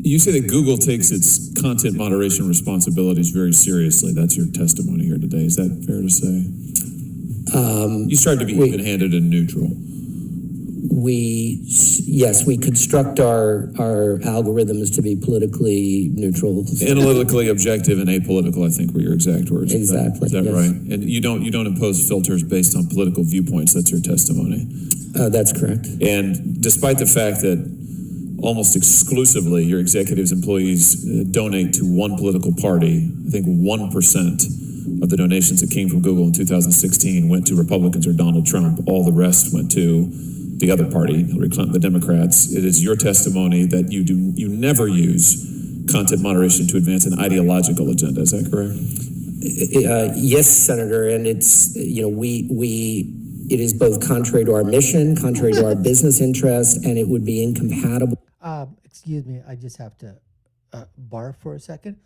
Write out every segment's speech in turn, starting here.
You say that Google takes its content moderation responsibilities very seriously. That's your testimony here today. Is that fair to say? You strive to be even-handed and neutral. Yes, we construct our algorithms to be politically neutral. Analytically objective and apolitical, I think, were your exact words. Exactly. Is that yes. right? And you don't impose filters based on political viewpoints. That's your testimony. That's correct. And despite the fact that almost exclusively your executives' employees donate to one political party, I think 1% of the donations that came from Google in 2016 went to Republicans or Donald Trump. All the rest went to the other party, Hillary Clinton, the Democrats. It is your testimony that you never use content moderation to advance an ideological agenda. Is that correct? Yes, Senator, and it's it is both contrary to our mission, contrary to our business interest, and it would be incompatible. Excuse me, I just have to barf for a second.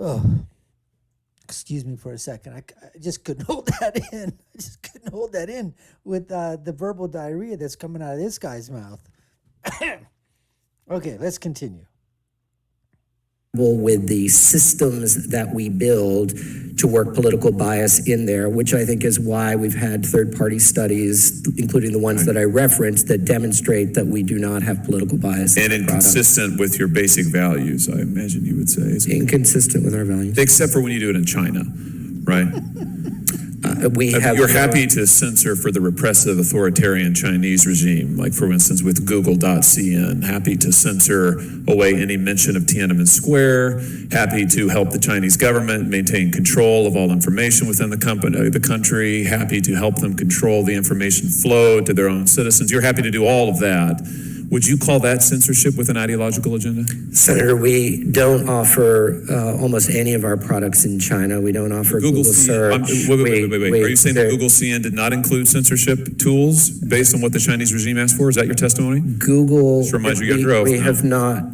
Oh, excuse me for a second. I just couldn't hold that in. I just couldn't hold that in with the verbal diarrhea that's coming out of this guy's mouth. Okay, let's continue. With the systems that we build to work political bias in there, which I think is why we've had third-party studies, including the ones that I referenced, that demonstrate that we do not have political bias. And inconsistent with your basic values, I imagine you would say. Inconsistent with our values. Except for when you do it in China, right? You're happy to censor for the repressive authoritarian Chinese regime, like for instance with Google.cn, happy to censor away any mention of Tiananmen Square, happy to help the Chinese government maintain control of all information within the country, happy to help them control the information flow to their own citizens. You're happy to do all of that. Would you call that censorship with an ideological agenda? Senator, we don't offer almost any of our products in China. We don't offer Google search. Wait. Are you saying that Google CN did not include censorship tools based on what the Chinese regime asked for? Is that your testimony? Google. Just remind you your oath. We have not.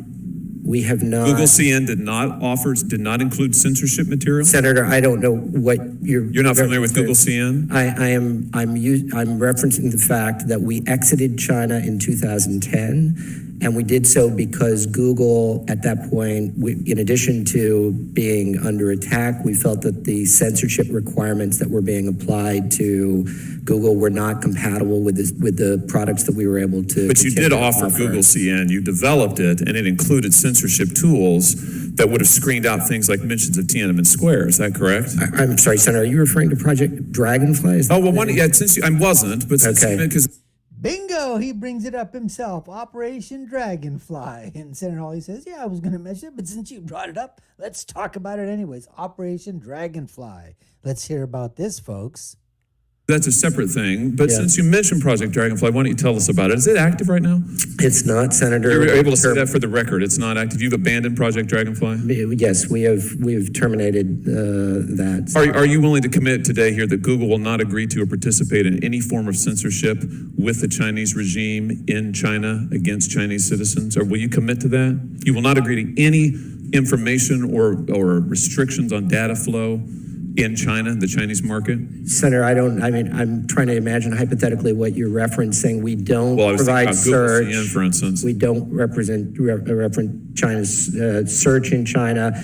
Google CN did not include censorship material? Senator, I don't know what you're not familiar with Google CN? I'm referencing the fact that we exited China in 2010, and we did so because Google, at that point, in addition to being under attack, we felt that the censorship requirements that were being applied to Google were not compatible with the products that we were able to. But you did offer Google CN. You developed it, and it included censorship tools that would have screened out things like mentions of Tiananmen Square. Is that correct? I'm sorry, Senator. Are you referring to Project Dragonfly? I wasn't, but because. Bingo! He brings it up himself. Operation Dragonfly. And Senator Hawley says, yeah, I was going to mention it, but since you brought it up, let's talk about it anyways. Operation Dragonfly. Let's hear about this, folks. That's a separate thing, but since you mentioned Project Dragonfly, why don't you tell us about it? Is it active right now? It's not, Senator. You're able to say that for the record. It's not active. You've abandoned Project Dragonfly? Yes, we have terminated that. Are you willing to commit today here that Google will not agree to or participate in any form of censorship with the Chinese regime in China against Chinese citizens? Or will you commit to that? You will not agree to any information or restrictions on data flow in China, the Chinese market? Senator, I'm trying to imagine hypothetically what you're referencing. We don't provide search. Google CN, for instance. We don't reference China's search in China.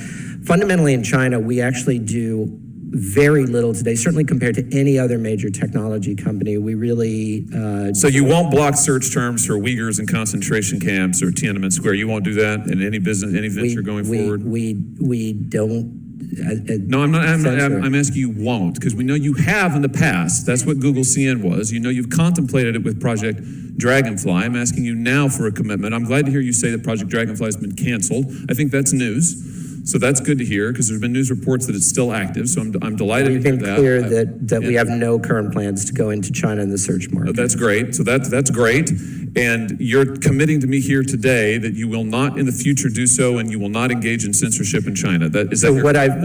Fundamentally in China, we actually do very little today, certainly compared to any other major technology company. We really... So you won't block search terms for Uyghurs in concentration camps or Tiananmen Square. You won't do that in any business, any venture going forward? We don't... No, I'm not. I'm asking you won't, because we know you have in the past. That's what Google CN was. You know you've contemplated it with Project Dragonfly. I'm asking you now for a commitment. I'm glad to hear you say that Project Dragonfly has been canceled. I think that's news. So that's good to hear, because there's been news reports that it's still active. So I'm delighted to hear that. We've been clear that we have no current plans to go into China in the search market. That's great. So that's great. And you're committing to me here today that you will not in the future do so, and you will not engage in censorship in China. So what we're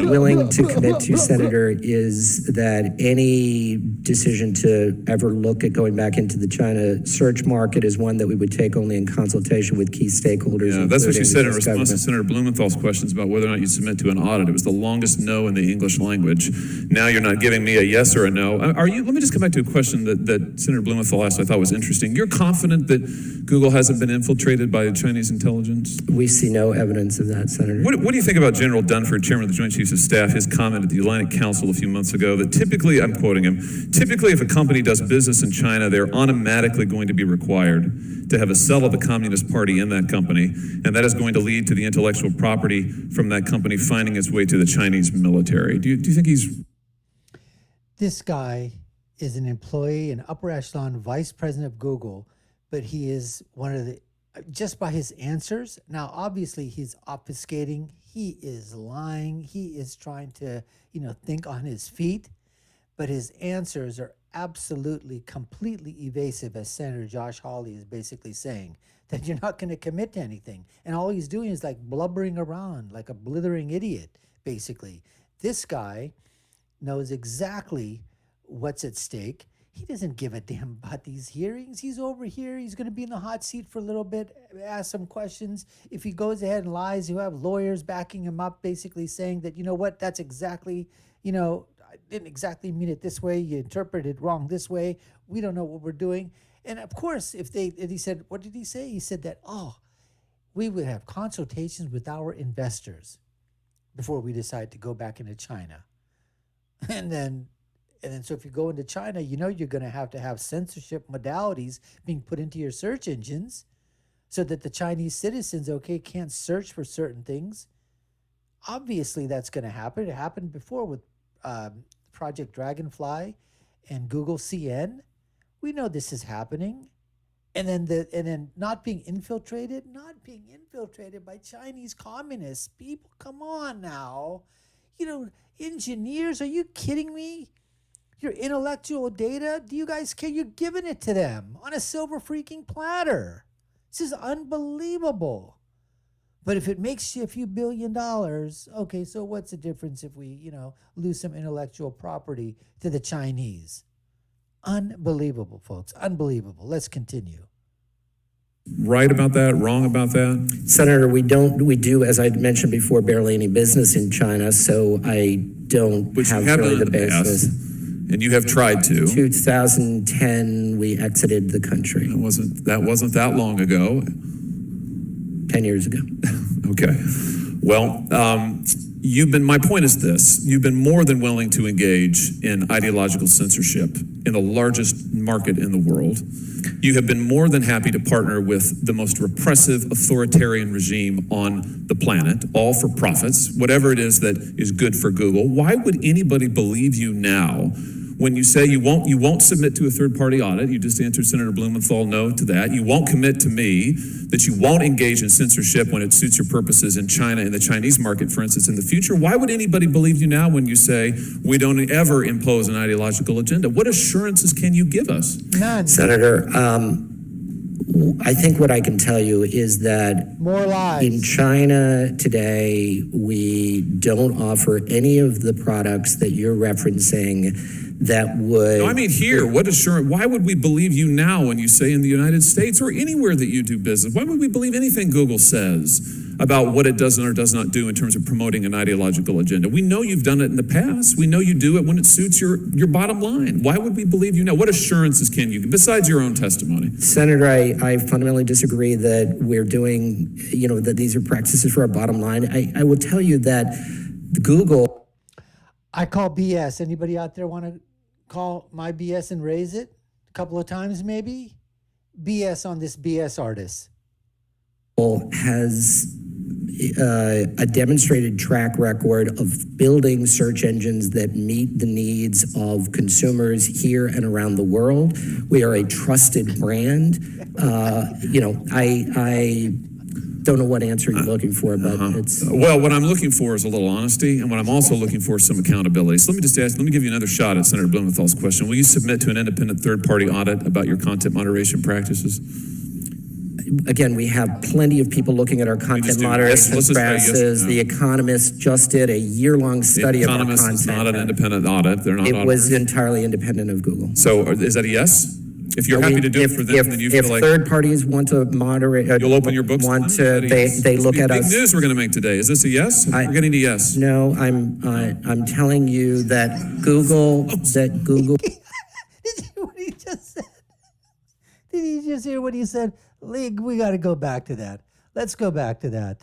willing to commit to, Senator, is that any decision to ever look at going back into the China search market is one that we would take only in consultation with key stakeholders. Yeah, that's what you said in response to Senator Blumenthal's questions about whether or not you submit to an audit. It was the longest no in the English language. Now you're not giving me a yes or a no. Are you? Let me just come back to a question that Senator Blumenthal asked. I thought was interesting. You're confident that Google hasn't been infiltrated by Chinese intelligence? We see no evidence of that, Senator. What do you think about General Dunford, Chairman of the Joint Chiefs of Staff, his comment at the Atlantic Council a few months ago that typically, I'm quoting him, typically if a company does business in China, they're automatically going to be required to have a cell of the Communist Party in that company, and that is going to lead to the intellectual property from that company finding its way to the Chinese military. Do you think he's... This guy is an employee, an upper echelon vice president of Google, but he is one of the, just by his answers, now obviously he's obfuscating, he is lying, he is trying to, think on his feet, but his answers are absolutely, completely evasive, as Senator Josh Hawley is basically saying, that you're not going to commit to anything. And all he's doing is like blubbering around like a blithering idiot, basically. This guy knows exactly what's at stake. He doesn't give a damn about these hearings. He's over here. He's going to be in the hot seat for a little bit, ask some questions. If he goes ahead and lies, he'll have lawyers backing him up, basically saying that, that's exactly, I didn't exactly mean it this way. You interpreted it wrong this way. We don't know what we're doing. And of course, if he said, what did he say? He said that, we would have consultations with our investors before we decide to go back into China. And then so if you go into China, you're going to have censorship modalities being put into your search engines so that the Chinese citizens, can't search for certain things. Obviously, that's going to happen. It happened before with Project Dragonfly and Google SEN. We know this is happening. And then not being infiltrated by Chinese communists. People, come on now. Engineers, are you kidding me? Your intellectual data, do you guys care? You're giving it to them on a silver freaking platter. This is unbelievable. But if it makes you a few $1 billion, so what's the difference if we, lose some intellectual property to the Chinese? Unbelievable, folks. Unbelievable. Let's continue. Right about that? Wrong about that? Senator, we do, as I mentioned before, barely any business in China, so I don't have really the basis. And you have tried to. 2010, we exited the country. That wasn't that long ago. 10 years ago. Okay. Well, my point is this. You've been more than willing to engage in ideological censorship in the largest market in the world. You have been more than happy to partner with the most repressive authoritarian regime on the planet, all for profits, whatever it is that is good for Google. Why would anybody believe you now when you say you won't submit to a third-party audit? You just answered Senator Blumenthal no to that. You won't commit to me that you won't engage in censorship when it suits your purposes in China, in the Chinese market, for instance, in the future. Why would anybody believe you now when you say we don't ever impose an ideological agenda? What assurances can you give us? None. Senator, I think what I can tell you is that more lies. In China today, we don't offer any of the products that you're referencing that would... No, I mean here, what assurance? Why would we believe you now when you say in the United States or anywhere that you do business? Why would we believe anything Google says about what it does or does not do in terms of promoting an ideological agenda? We know you've done it in the past. We know you do it when it suits your bottom line. Why would we believe you now? What assurances can you give, besides your own testimony? Senator, I fundamentally disagree that we're doing, that these are practices for our bottom line. I will tell you that Google... I call BS. Anybody out there want to call my BS and raise it a couple of times maybe? BS on this BS artist. Has a demonstrated track record of building search engines that meet the needs of consumers here and around the world. We are a trusted brand. don't know what answer you're looking for, but it's... Well, what I'm looking for is a little honesty, and what I'm also looking for is some accountability. So let me give you another shot at Senator Blumenthal's question. Will you submit to an independent third-party audit about your content moderation practices? Again, we have plenty of people looking at our content moderation practices. The Economist just did a year-long study of our content. The Economist is not an independent audit. They're not. It was entirely independent of Google. So is that a yes? If you're happy to do it for them, then you feel like... If third parties want to moderate... You'll open your books? They look at us... Big news we're going to make today. Is this a yes? We're getting a yes. No, I'm telling you that Google... Did you hear what he just said? Did you just hear what he said? League, we got to go back to that. Let's go back to that.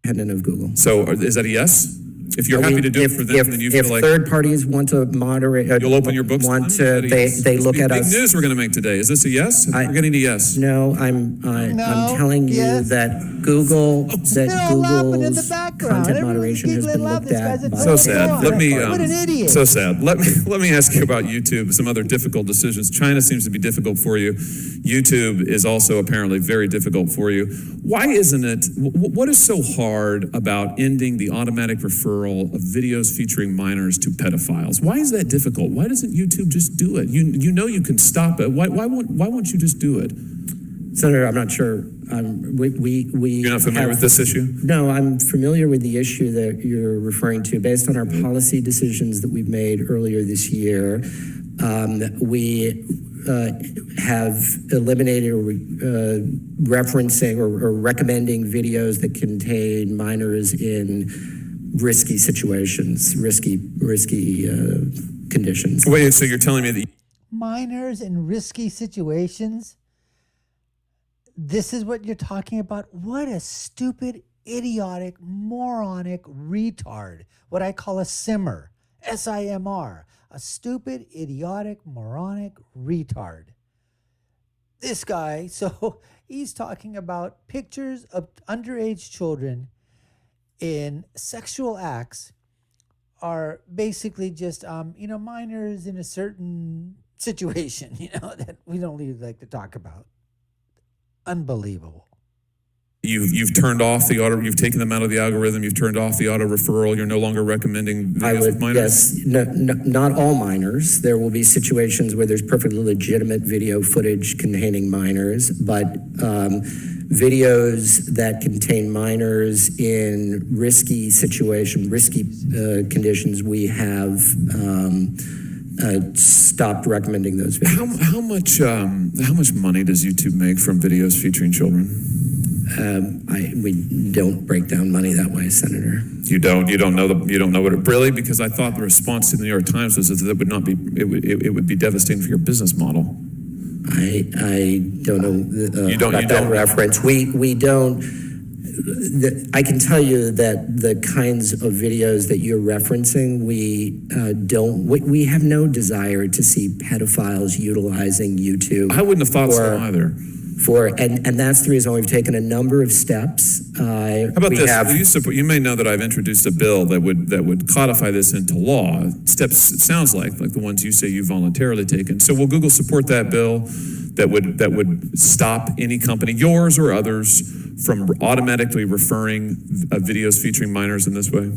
Independent of Google. So is that a yes? If you're happy to do it for them, then you feel like... If third parties want to moderate... You'll open your books? They look at us... Big news we're going to make today. Is this a yes? We're getting a yes. No, I'm telling you that Google... laughing in the background. Content moderation has been looked at by... So sad. What an idiot. So sad. Let me ask you about YouTube, some other difficult decisions. China seems to be difficult for you. YouTube is also apparently very difficult for you. Why isn't it... What is so hard about ending the automatic referral of videos featuring minors to pedophiles? Why is that difficult? Why doesn't YouTube just do it? You know you can stop it. Why won't you just do it? Senator, I'm not sure. You're not familiar with this issue? No, I'm familiar with the issue that you're referring to. Based on our policy decisions that we've made earlier this year, we have eliminated referencing or recommending videos that contain minors in risky situations, risky conditions. Wait, so you're telling me that minors in risky situations? This is what you're talking about? What a stupid, idiotic, moronic retard. What I call a simmer. S-I-M-R. A stupid, idiotic, moronic retard. This guy, so he's talking about pictures of underage children in sexual acts are basically just, minors in a certain situation, that we don't really like to talk about. Unbelievable. You've turned off the auto. You've taken them out of the algorithm. You've turned off the auto referral. You're no longer recommending videos with minors. Yes, not all minors. There will be situations where there's perfectly legitimate video footage containing minors, but videos that contain minors in risky conditions, we have stopped recommending those videos. How much money does YouTube make from videos featuring children? We don't break down money that way, Senator. You don't know what it really, because I thought the response to the New York Times was that it would be devastating for your business model. I don't know about that reference. We don't. I can tell you that the kinds of videos that you're referencing, we have no desire to see pedophiles utilizing YouTube. I wouldn't have thought so either. And that's the reason we've taken a number of steps. How about this? You may know that I've introduced a bill that would codify this into law. Steps, it sounds like the ones you say you voluntarily taken. So will Google support that bill that would stop any company, yours or others, from automatically referring videos featuring minors in this way?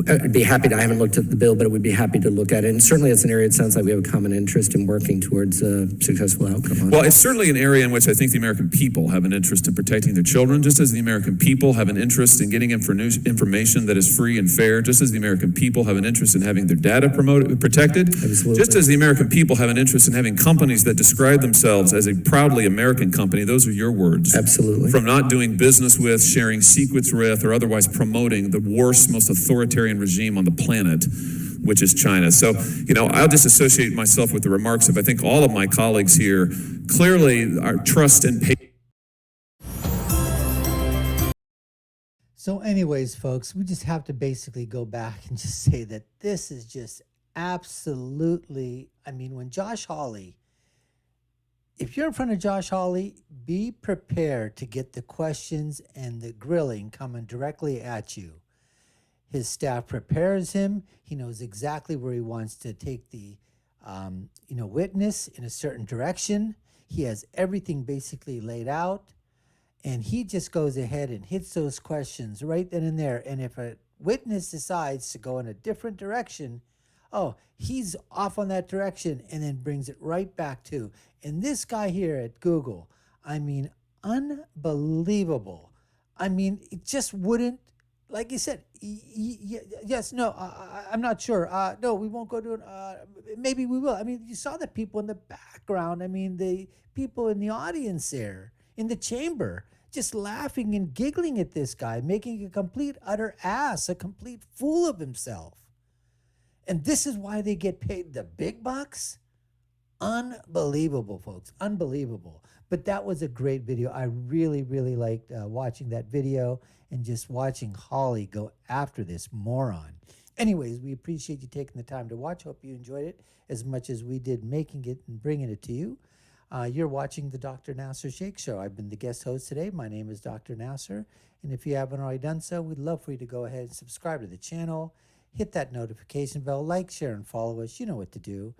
I'd be happy to. I haven't looked at the bill, but I would be happy to look at it. And certainly it's an area it sounds like we have a common interest in working towards a successful outcome on. Well, it's certainly an area in which I think the American people have an interest in protecting their children, just as the American people have an interest in getting information that is free and fair, just as the American people have an interest in having their data protected, Absolutely. Just as the American people have an interest in having companies that describe themselves as a proudly American company, those are your words. Absolutely. From not doing business with, sharing secrets with, or otherwise promoting the worst, most authoritarian regime on the planet, which is China. So, I'll just associate myself with the remarks of, I think, all of my colleagues here. Clearly, our trust and patience. So anyways, folks, we just have to basically go back and just say that this is just absolutely, when Josh Hawley, if you're in front of Josh Hawley, be prepared to get the questions and the grilling coming directly at you. His staff prepares him. He knows exactly where he wants to take the, witness in a certain direction. He has everything basically laid out, and he just goes ahead and hits those questions right then and there. And if a witness decides to go in a different direction, oh, he's off on that direction and then brings it right back to. And this guy here at Google, I mean, unbelievable. I mean, it just wouldn't, like you said, yes, no, I'm not sure. No, we won't go to it. Maybe we will. I mean, you saw the people in the background. I mean, the people in the audience there, in the chamber, just laughing and giggling at this guy, making a complete, utter ass, a complete fool of himself. And this is why they get paid the big bucks? Unbelievable, folks. Unbelievable. But that was a great video. I really, really liked watching that video and just watching Hawley go after this moron. Anyways, we appreciate you taking the time to watch. Hope you enjoyed it as much as we did making it and bringing it to you. You're watching the Dr. Nasir Shaikh Show. I've been the guest host today. My name is Dr. Nasir. And if you haven't already done so, we'd love for you to go ahead and subscribe to the channel. Hit that notification bell, like, share, and follow us. You know what to do.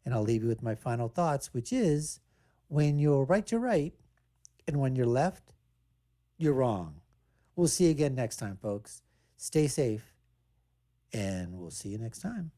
And I'll leave you with my final thoughts, which is, when you're right, you're right. And when you're left, you're wrong. We'll see you again next time, folks. Stay safe, and we'll see you next time.